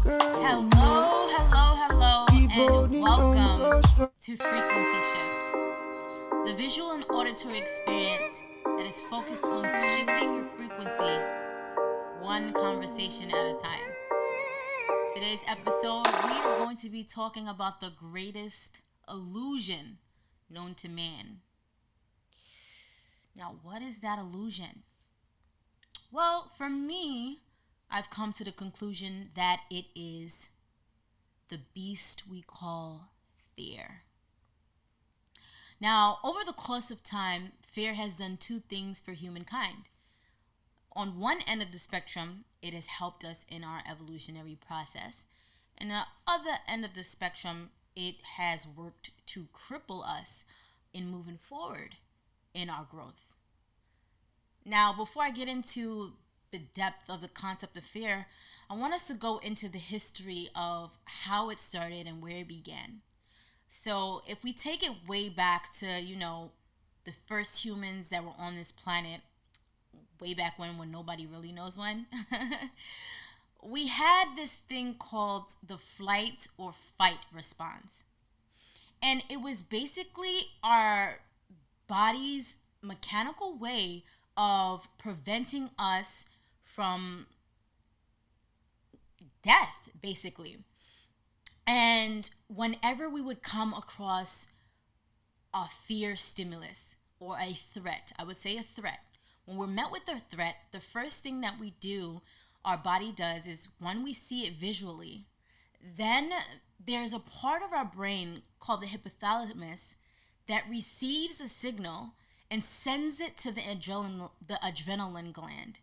Hello, and welcome to Frequency Shift, the visual and auditory experience that is focused on shifting your frequency one conversation at a time. Today's episode, we are going to be talking about the greatest illusion known to man. Now, what is that illusion? Well, for me, I've come to the conclusion that it is the beast we call fear. Now, over the course of time, fear has done two things for humankind. On one end of the spectrum, it has helped us in our evolutionary process. And the other end of the spectrum, it has worked to cripple us in moving forward in our growth. Now, before I get into the depth of the concept of fear, I want us to go into the history of how it started and where it began. So if we take it way back to, the first humans that were on this planet, way back when nobody really knows when, we had this thing called the flight or fight response. And it was basically our body's mechanical way of preventing us from death, basically. And whenever we would come across a fear stimulus or a threat, I would say a threat, when we're met with a threat, the first thing that we do, our body does, is one, we see it visually. Then there's a part of our brain called the hypothalamus that receives a signal and sends it to the adrenaline gland.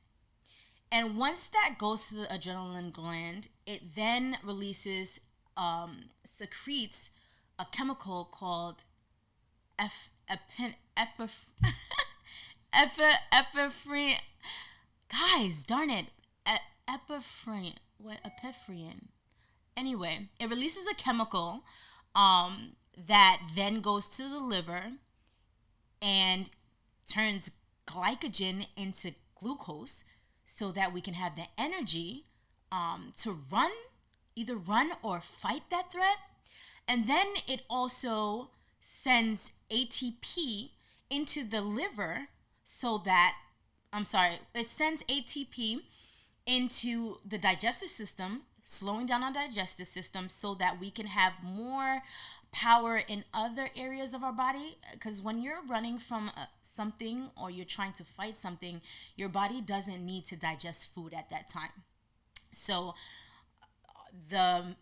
And once that goes to the adrenaline gland, it then releases, secretes a chemical called epinephrine. Guys, darn it, epinephrine. Anyway, it releases a chemical that then goes to the liver and turns glycogen into glucose so that we can have the energy to either run or fight that threat. And then it also sends ATP into the liver it sends ATP into the digestive system, slowing down our digestive system so that we can have more power in other areas of our body. Because when you're running from something or you're trying to fight something, your body doesn't need to digest food at that time. So the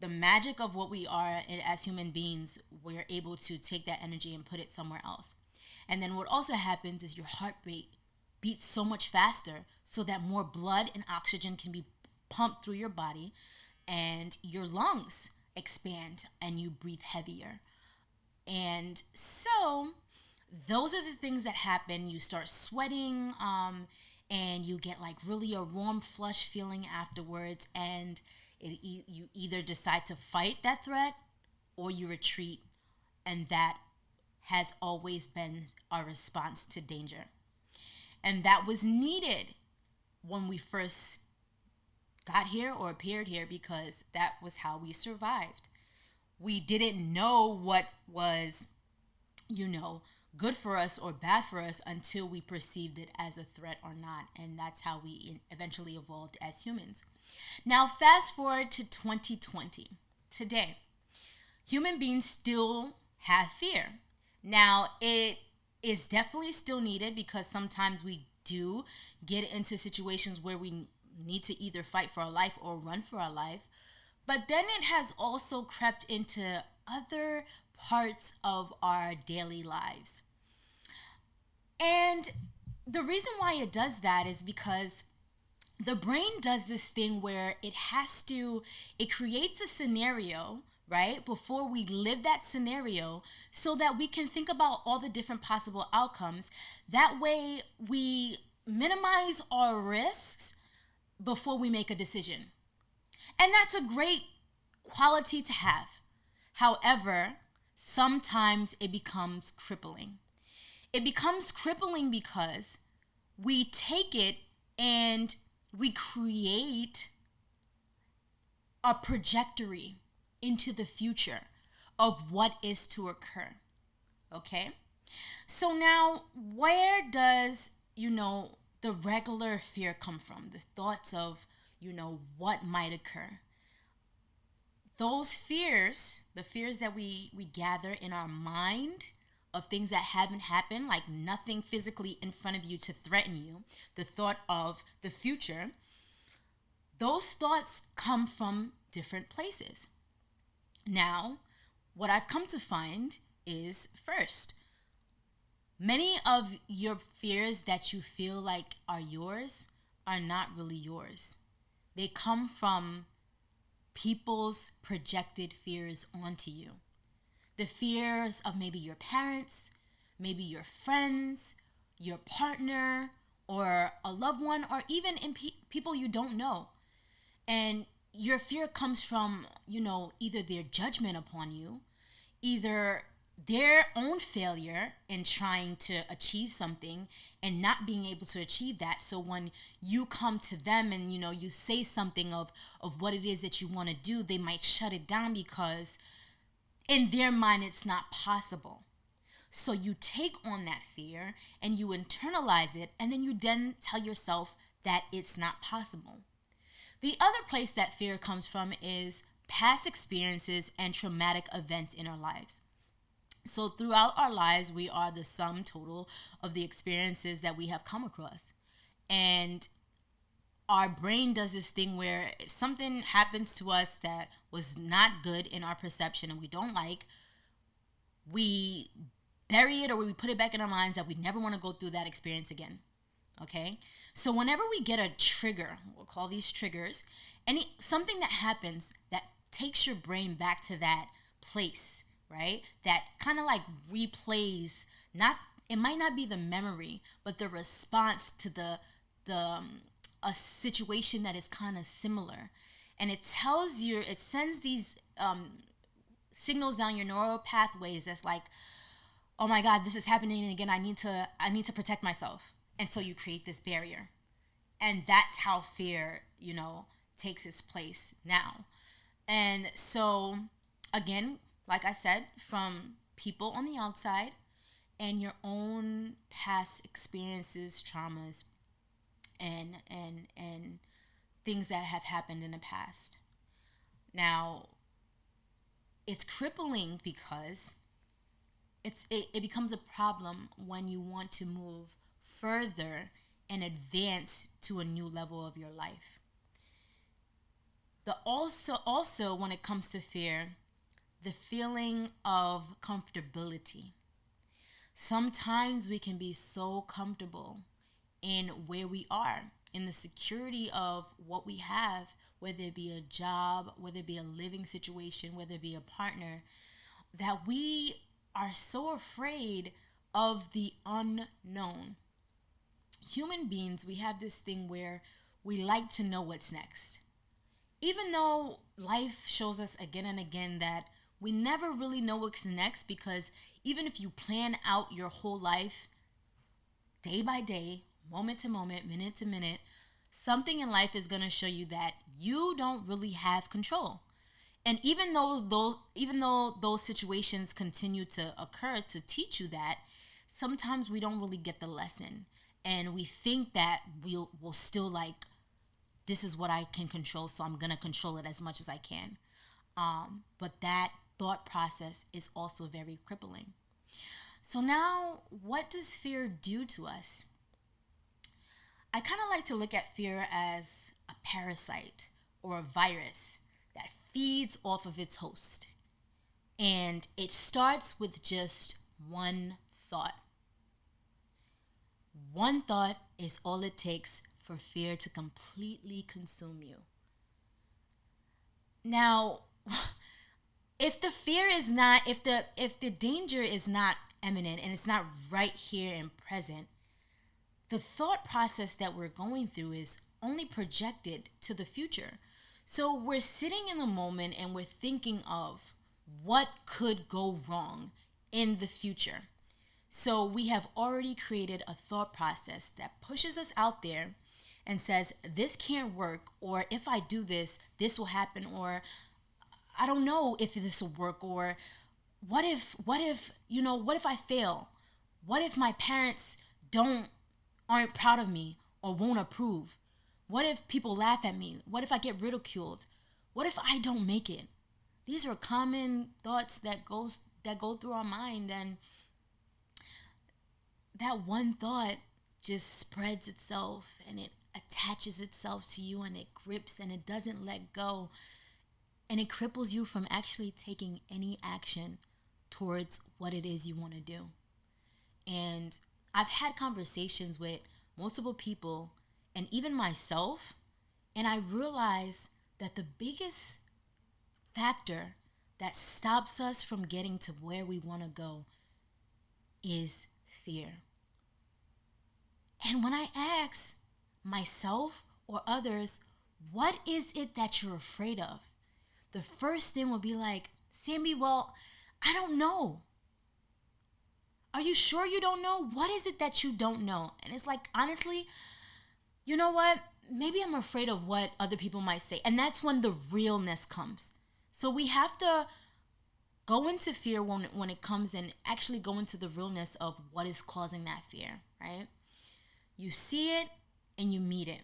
magic of what we are as human beings, we're able to take that energy and put it somewhere else. And then what also happens is your heart rate beats so much faster so that more blood and oxygen can be pumped through your body, and your lungs expand and you breathe heavier. And so those are the things that happen. You start sweating, and you get like really a warm flush feeling afterwards, and you either decide to fight that threat or you retreat. And that has always been our response to danger. And that was needed when we first got here or appeared here, because that was how we survived. We didn't know what was, good for us or bad for us until we perceived it as a threat or not. And that's how we eventually evolved as humans. Now, fast forward to 2020. Today, human beings still have fear. Now, it is definitely still needed because sometimes we do get into situations where we need to either fight for our life or run for our life. But then it has also crept into other parts of our daily lives. And the reason why it does that is because the brain does this thing where it creates a scenario, right, before we live that scenario so that we can think about all the different possible outcomes. That way we minimize our risks before we make a decision. And that's a great quality to have. However, sometimes it becomes crippling. It becomes crippling because we take it and we create a trajectory into the future of what is to occur. Okay? So now, where does, the regular fear come from? The thoughts of, what might occur. Those fears, the fears that we gather in our mind of things that haven't happened, like nothing physically in front of you to threaten you, the thought of the future, those thoughts come from different places. Now, what I've come to find is, first, many of your fears that you feel like are yours are not really yours. They come from people's projected fears onto you. The fears of maybe your parents, maybe your friends, your partner, or a loved one, or even in people you don't know. And your fear comes from, either their judgment upon you, either their own failure in trying to achieve something and not being able to achieve that. So when you come to them and, you say something of what it is that you want to do, they might shut it down because in their mind, it's not possible. So you take on that fear and you internalize it, and then you tell yourself that it's not possible. The other place that fear comes from is past experiences and traumatic events in our lives. So throughout our lives, we are the sum total of the experiences that we have come across. And our brain does this thing where if something happens to us that was not good in our perception and we don't like, we bury it or we put it back in our minds that we never want to go through that experience again. Okay? So whenever we get a trigger, we'll call these triggers, something that happens that takes your brain back to that place, right? That kind of like replays, it might not be the memory, but the response to a situation that is kind of similar. And it sends these signals down your neural pathways that's like, oh my God, this is happening again. I need to protect myself. And so you create this barrier. And that's how fear, takes its place now. And so, again, like I said, from people on the outside and your own past experiences, traumas, and things that have happened in the past. Now, it's crippling because it becomes a problem when you want to move further and advance to a new level of your life. Also when it comes to fear, the feeling of comfortability. Sometimes we can be so comfortable in where we are, in the security of what we have, whether it be a job, whether it be a living situation, whether it be a partner, that we are so afraid of the unknown. Human beings, we have this thing where we like to know what's next. Even though life shows us again and again that we never really know what's next, because even if you plan out your whole life, day by day, moment to moment, minute to minute, something in life is going to show you that you don't really have control. And even though those situations continue to occur to teach you that, sometimes we don't really get the lesson. And we think that we'll still like, this is what I can control, so I'm going to control it as much as I can. But that thought process is also very crippling. So now, what does fear do to us? I kind of like to look at fear as a parasite or a virus that feeds off of its host. And it starts with just one thought. One thought is all it takes for fear to completely consume you. Now, if the danger is not imminent and it's not right here and present, the thought process that we're going through is only projected to the future. So we're sitting in the moment and we're thinking of what could go wrong in the future. So we have already created a thought process that pushes us out there and says, this can't work, or if I do this, this will happen, or I don't know if this will work, or what if, what if I fail? What if my parents aren't proud of me or won't approve? What if people laugh at me? What if I get ridiculed? What if I don't make it? These are common thoughts that go through our mind, and that one thought just spreads itself and it attaches itself to you and it grips and it doesn't let go, and it cripples you from actually taking any action towards what it is you want to do. And I've had conversations with multiple people and even myself, and I realize that the biggest factor that stops us from getting to where we want to go is fear. And when I ask myself or others, what is it that you're afraid of? The first thing will be like, Sammy, well, I don't know. Are you sure you don't know? What is it that you don't know? And it's like, honestly, you know what? Maybe I'm afraid of what other people might say. And that's when the realness comes. So we have to go into fear when it comes, and actually go into the realness of what is causing that fear, right? You see it and you meet it.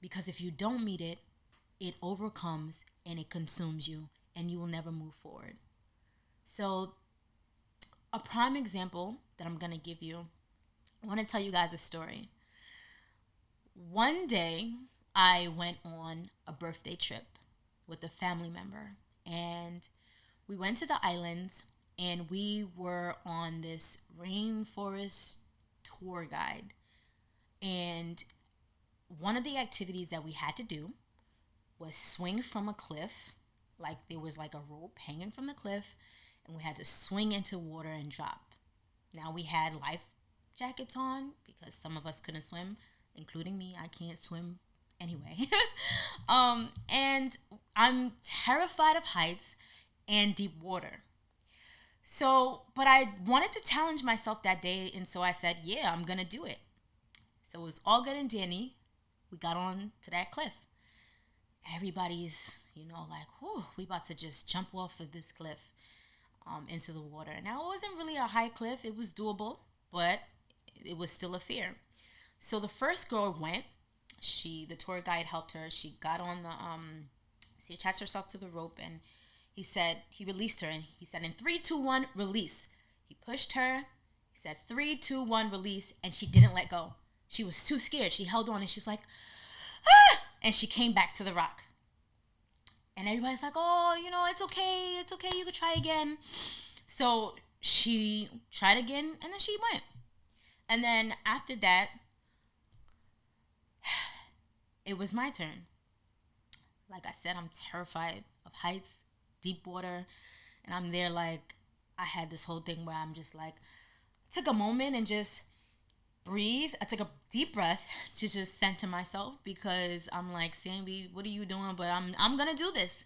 Because if you don't meet it, it overcomes and it consumes you, and you will never move forward. So a prime example that I'm going to give you, I want to tell you guys a story. One day, I went on a birthday trip with a family member, and we went to the islands, and we were on this rainforest tour guide. And one of the activities that we had to do was swing from a cliff. Like, there was like a rope hanging from the cliff, and we had to swing into water and drop. Now, we had life jackets on because some of us couldn't swim, including me. I can't swim anyway. And I'm terrified of heights and deep water. So, but I wanted to challenge myself that day, and so I said, yeah, I'm going to do it. So it was all good and dandy. We got on to that cliff. Everybody's, like, whew, we about to just jump off of this cliff into the water. Now, it wasn't really a high cliff. It was doable, but it was still a fear. So the first girl went. The tour guide helped her. She got on she attached herself to the rope, and he released her, and he said, in 3, 2, 1, release. He pushed her. He said, 3, 2, 1, release, and she didn't let go. She was too scared. She held on, and she's like, ah! And she came back to the rock. And everybody's like, oh, it's okay. It's okay. You could try again. So she tried again, and then she went. And then after that, it was my turn. Like I said, I'm terrified of heights, deep water. And I'm there like, I had this whole thing where I'm just like, took a moment and just breathe. I took a deep breath to just center myself, because I'm like, Sandy, what are you doing? But I'm going to do this.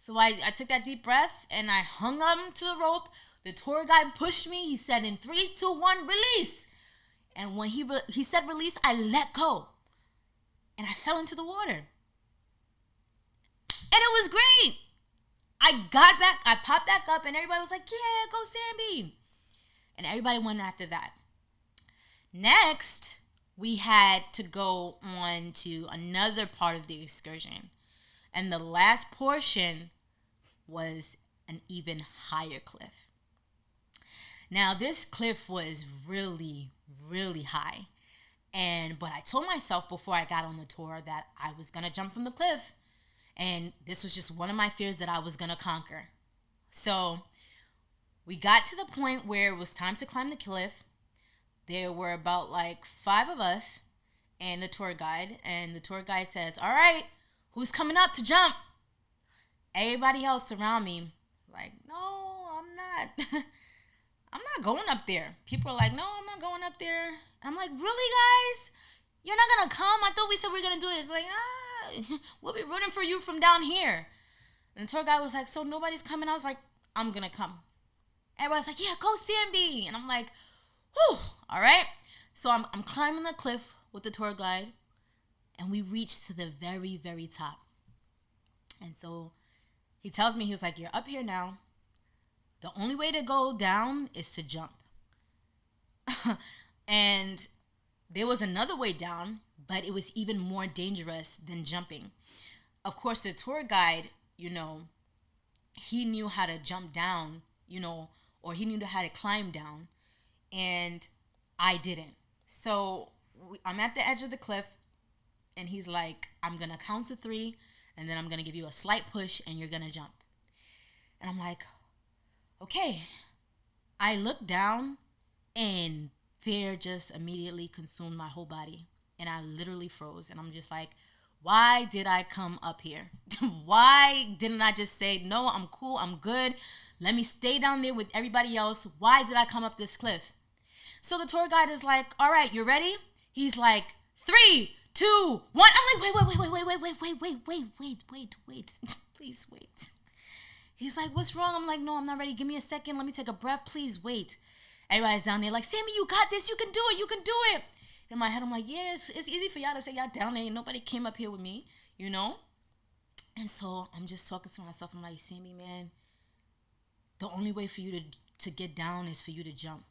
So I took that deep breath, and I hung on to the rope. The tour guide pushed me. He said, in 3, 2, 1, release. And when he said release, I let go. And I fell into the water. And it was great. I got back. I popped back up, and everybody was like, yeah, go Sammy. And everybody went after that. Next, we had to go on to another part of the excursion. And the last portion was an even higher cliff. Now, this cliff was really, really high. But I told myself before I got on the tour that I was going to jump from the cliff. And this was just one of my fears that I was going to conquer. So we got to the point where it was time to climb the cliff. There were about like 5 of us and the tour guide. And the tour guide says, all right, who's coming up to jump? Everybody else around me, like, no, I'm not. I'm not going up there. People are like, no, I'm not going up there. And I'm like, really, guys? You're not going to come? I thought we said we were going to do it. It's like, we'll be rooting for you from down here. And the tour guide was like, so nobody's coming? I was like, I'm going to come. Everybody's like, yeah, go Sandy. And I'm like, whew, all right. So I'm climbing the cliff with the tour guide. And we reached to the very, very top. And so he tells me, he was like, you're up here now. The only way to go down is to jump. And there was another way down, but it was even more dangerous than jumping. Of course, the tour guide, he knew how to jump down, or he knew how to climb down, and I didn't. So I'm at the edge of the cliff, and he's like, I'm going to count to 3, and then I'm going to give you a slight push, and you're going to jump. And I'm like, okay. I look down, and fear just immediately consumed my whole body. And I literally froze. And I'm just like, why did I come up here? Why didn't I just say, no, I'm cool, I'm good. Let me stay down there with everybody else. Why did I come up this cliff? So the tour guide is like, all right, you ready? He's like, 3, 2, 1. I'm like, wait. Please wait. He's like, what's wrong? I'm like, no, I'm not ready. Give me a second. Let me take a breath. Please wait. Everybody's down there like, Sammy, you got this. You can do it. In my head, I'm like, yeah, it's easy for y'all to say y'all down there. Nobody came up here with me, And so I'm just talking to myself. I'm like, Sammy, man, the only way for you to get down is for you to jump.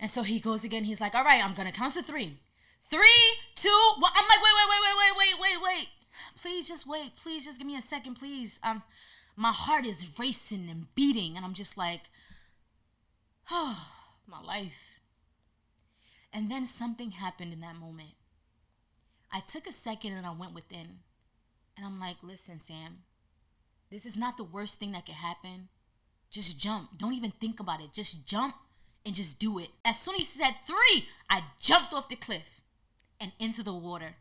And so he goes again. He's like, all right, I'm going to count to 3. 3, 2, 1. I'm like, wait. Please just wait. Please just give me a second, please. My heart is racing and beating. And I'm just like, oh, my life. And then something happened in that moment. I took a second and I went within. And I'm like, listen, Sam, this is not the worst thing that could happen. Just jump. Don't even think about it. Just jump and just do it. As soon as he said 3, I jumped off the cliff and into the water.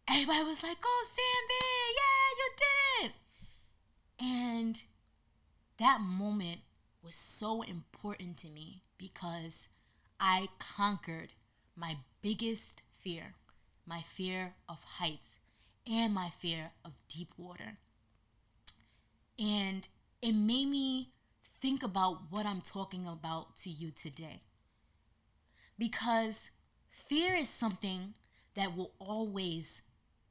Everybody was like, oh, Sammy, yeah, you did it. And that moment was so important to me because I conquered my biggest fear, my fear of heights and my fear of deep water. And it made me think about what I'm talking about to you today. Because fear is something that will always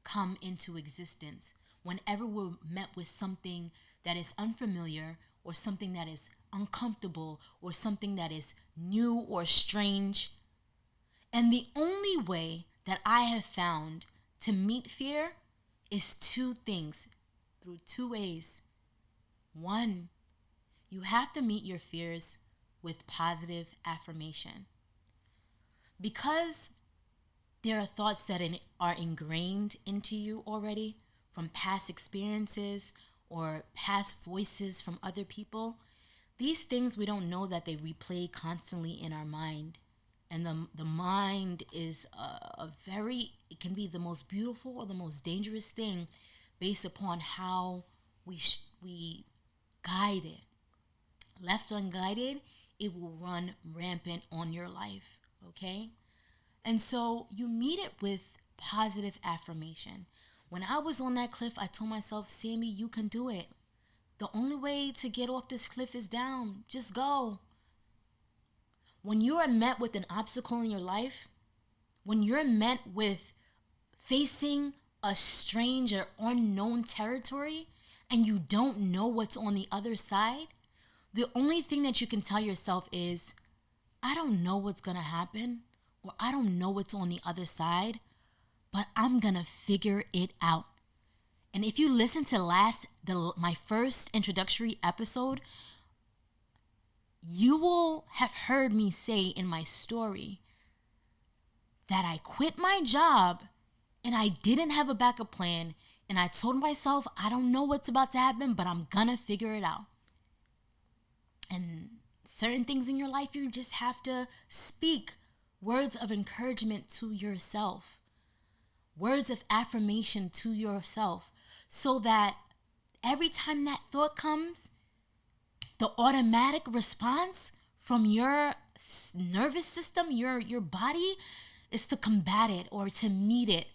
come into existence whenever we're met with something that is unfamiliar or something that is uncomfortable or something that is new or strange. And the only way that I have found to meet fear is 2 things, through 2 ways. 1, you have to meet your fears with positive affirmation. Because there are thoughts that are ingrained into you already from past experiences or past voices from other people. These things, we don't know that they replay constantly in our mind. And the mind is it can be the most beautiful or the most dangerous thing based upon how we guide it. Left unguided, it will run rampant on your life, okay? And so you meet it with positive affirmation. When I was on that cliff, I told myself, Sammy, you can do it. The only way to get off this cliff is down. Just go. When you are met with an obstacle in your life, when you're met with facing a strange or unknown territory and you don't know what's on the other side, the only thing that you can tell yourself is, I don't know what's going to happen, or I don't know what's on the other side, but I'm going to figure it out. And if you listen to my first introductory episode, you will have heard me say in my story that I quit my job and I didn't have a backup plan. And I told myself, I don't know what's about to happen, but I'm going to figure it out. And certain things in your life, you just have to speak words of encouragement to yourself, words of affirmation to yourself, so that every time that thought comes, the automatic response from your nervous system, your body, is to combat it or to meet it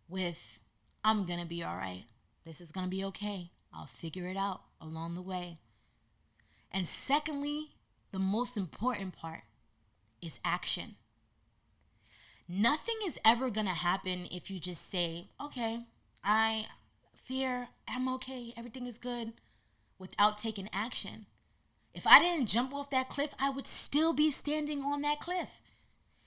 with, I'm going to be all right. This is going to be okay. I'll figure it out along the way. And secondly, the most important part is action. Nothing is ever going to happen if you just say, okay, I'm okay, everything is good, without taking action. If I didn't jump off that cliff, I would still be standing on that cliff.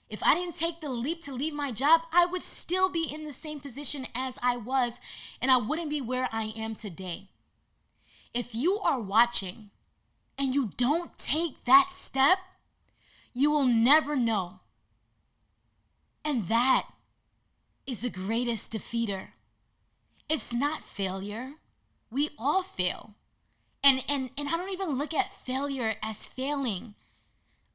If I didn't take the leap to leave my job, I would still be in the same position as I was, and I wouldn't be where I am today. If you are watching and you don't take that step, you will never know. And that is the greatest defeater. It's not failure. We all fail. And I don't even look at failure as failing.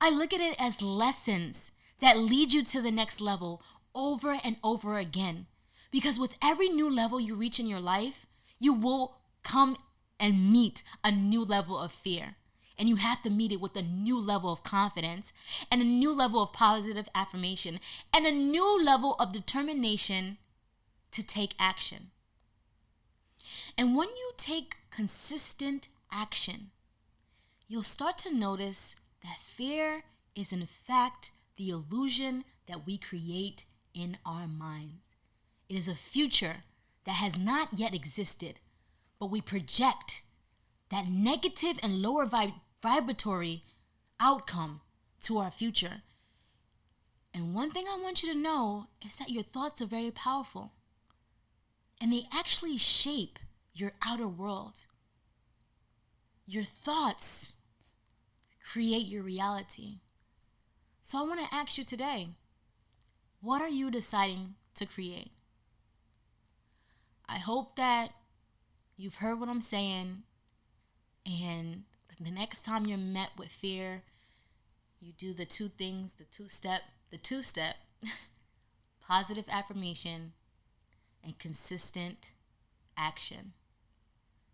I look at it as lessons that lead you to the next level over and over again. Because with every new level you reach in your life, you will come and meet a new level of fear. And you have to meet it with a new level of confidence and a new level of positive affirmation and a new level of determination to take action. And when you take consistent action, you'll start to notice that fear is in fact the illusion that we create in our minds. It is a future that has not yet existed, but we project that negative and lower vibratory outcome to our future. And one thing I want you to know is that your thoughts are very powerful, and they actually shape your outer world. Your thoughts create your reality. So I want to ask you today, what are you deciding to create? I hope that you've heard what I'm saying, and the next time you're met with fear, you do the two things, the two-step, positive affirmation and consistent action.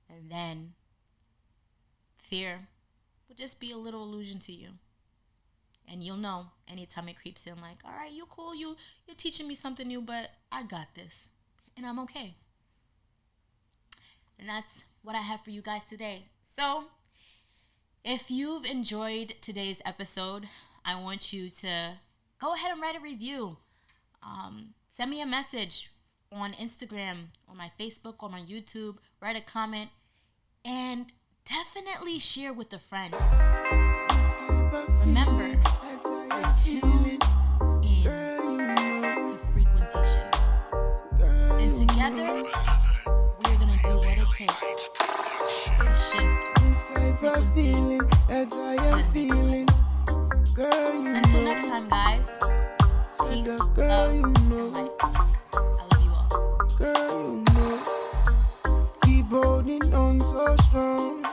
And then fear will just be a little illusion to you. And you'll know anytime it creeps in, like, all right, you're cool, you're teaching me something new, but I got this, and I'm okay. And that's what I have for you guys today. So, if you've enjoyed today's episode, I want you to go ahead and write a review. Send me a message on Instagram, on my Facebook, on my YouTube. Write a comment, and definitely share with a friend. Remember, you're tuned in to Frequency Shift. And together, we're going to do what it takes to shift frequency. Until next time, guys. Peace, love, and light. I love you all. Girl, you know, keep holding on so strong.